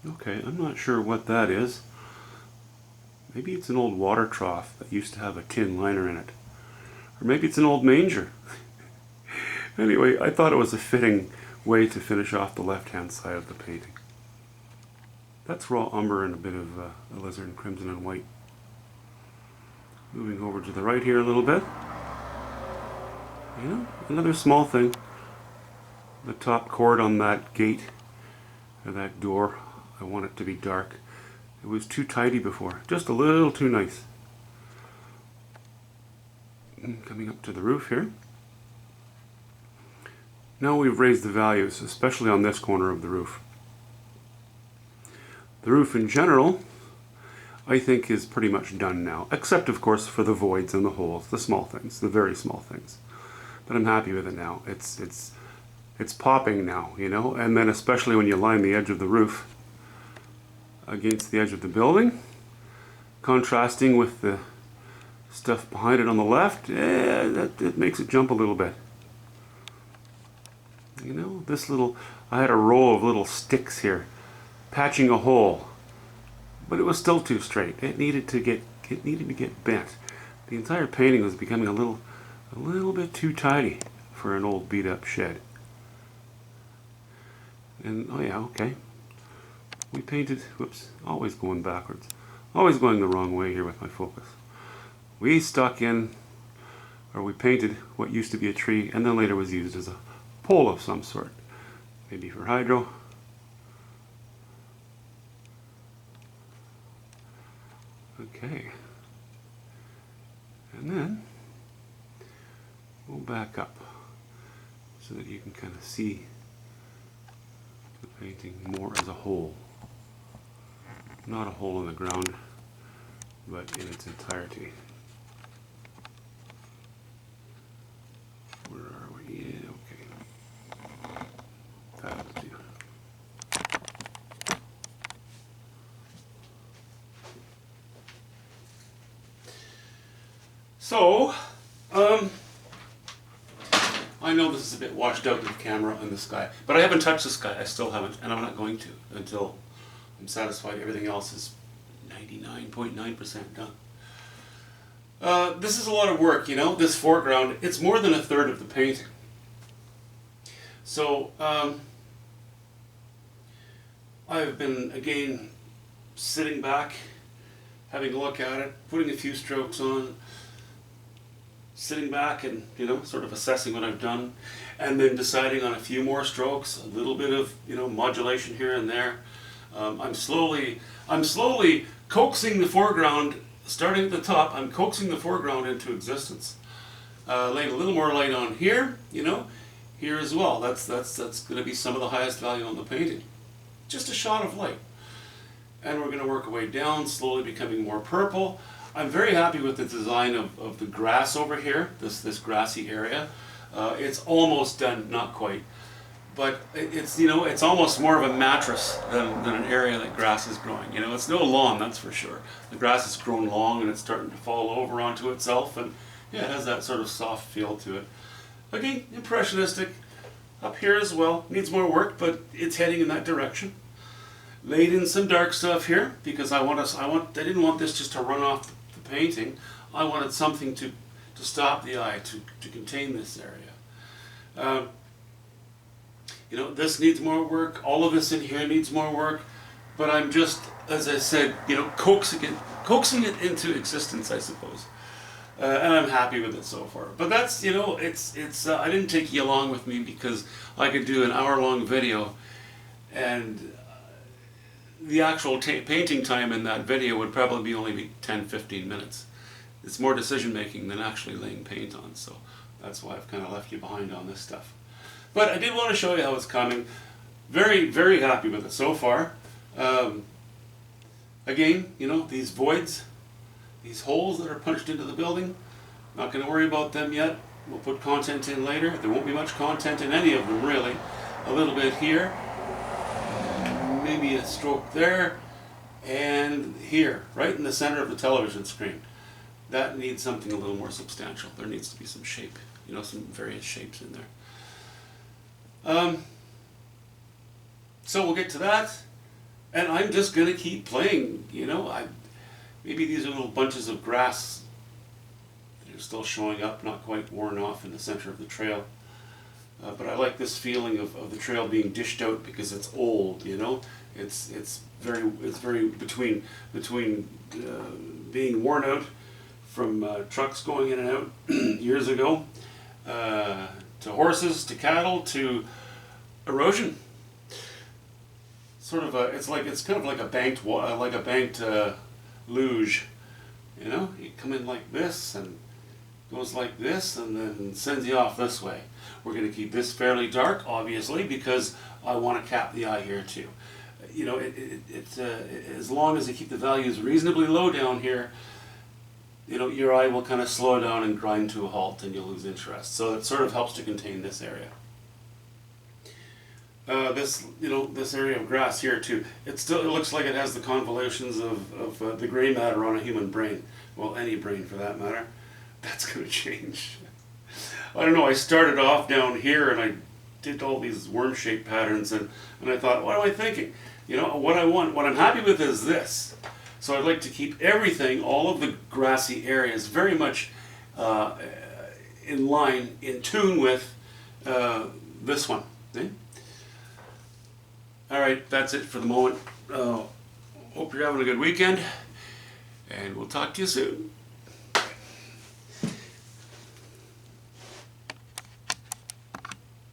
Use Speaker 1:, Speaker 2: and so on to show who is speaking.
Speaker 1: Okay, I'm not sure what that is. Maybe it's an old water trough that used to have a tin liner in it. Or maybe it's an old manger. Anyway, I thought it was a fitting way to finish off the left-hand side of the painting. That's raw umber and a bit of alizarin crimson and white. Moving over to the right here a little bit. Another small thing. The top cord on that gate, or that door, I want it to be dark. It was too tidy before, just a little too nice. Coming up to the roof here. Now we've raised the values, especially on this corner of the roof. The roof in general, I think, is pretty much done now, except of course for the voids and the holes, the small things, the very small things. But I'm happy with it now. It's popping now, and then especially when you line the edge of the roof against the edge of the building, contrasting with the stuff behind it on the left, it makes it jump a little bit. I had a row of little sticks here, patching a hole, but it was still too straight. It needed to get bent. The entire painting was becoming a little bit too tidy for an old beat up shed. And oh yeah, okay. We painted, whoops, always going backwards. Always going the wrong way here with my focus. We painted what used to be a tree and then later was used as a pole of some sort. Maybe for hydro. Okay. And then we'll back up so that you can kind of see the painting more as a whole. Not a hole in the ground, but in its entirety. Where are we? Yeah, okay. That'll do. So, I know this is a bit washed out with the camera and the sky, but I haven't touched the sky. I still haven't, and I'm not going to until I'm satisfied everything else is 99.9% done. This is a lot of work, this foreground. It's more than a third of the painting. So, I've been, again, sitting back, having a look at it, putting a few strokes on, sitting back and, sort of assessing what I've done, and then deciding on a few more strokes, a little bit of, modulation here and there. I'm slowly coaxing the foreground, starting at the top, I'm coaxing the foreground into existence. Laying a little more light on here, here as well. That's going to be some of the highest value on the painting. Just a shot of light. And we're going to work our way down, slowly becoming more purple. I'm very happy with the design of the grass over here, this grassy area. It's almost done, not quite. But it's almost more of a mattress than an area that grass is growing. It's no lawn, that's for sure. The grass has grown long and it's starting to fall over onto itself, and yeah, it has that sort of soft feel to it. Again, impressionistic. Up here as well, needs more work, but it's heading in that direction. Laid in some dark stuff here because I didn't want this just to run off the painting. I wanted something to stop the eye, to contain this area. This needs more work, all of this in here needs more work, but I'm just, as I said, coaxing it into existence, I suppose. And I'm happy with it so far. But that's, I didn't take you along with me because I could do an hour-long video, and the actual painting time in that video would probably only be 10-15 minutes. It's more decision-making than actually laying paint on, so that's why I've kind of left you behind on this stuff. But I did want to show you how it's coming. Very, very happy with it so far. Again, these voids, these holes that are punched into the building, not going to worry about them yet. We'll put content in later. There won't be much content in any of them, really. A little bit here, maybe a stroke there, and here, right in the center of the television screen. That needs something a little more substantial. There needs to be some shape, some various shapes in there. So we'll get to that, and I'm just gonna keep playing. Maybe these are little bunches of grass that are still showing up, not quite worn off in the center of the trail. But I like this feeling of the trail being dished out because it's old. It's very between being worn out from trucks going in and out years ago, to horses, to cattle, to erosion. It's kind of like a banked luge. You come in like this and goes like this and then sends you off this way. We're going to keep this fairly dark, obviously, because I want to cap the eye here too. As long as you keep the values reasonably low down here, your eye will kind of slow down and grind to a halt, and you'll lose interest. So it sort of helps to contain this area. This area of grass here too. It looks like it has the convolutions of the gray matter on a human brain. Well, any brain for that matter. That's going to change. I don't know. I started off down here and I did all these worm-shaped patterns, and I thought, what am I thinking? What I'm happy with is this. So I'd like to keep everything, all of the grassy areas, very much in line, in tune with this one. Okay? All right, that's it for the moment. Hope you're having a good weekend, and we'll talk to you soon.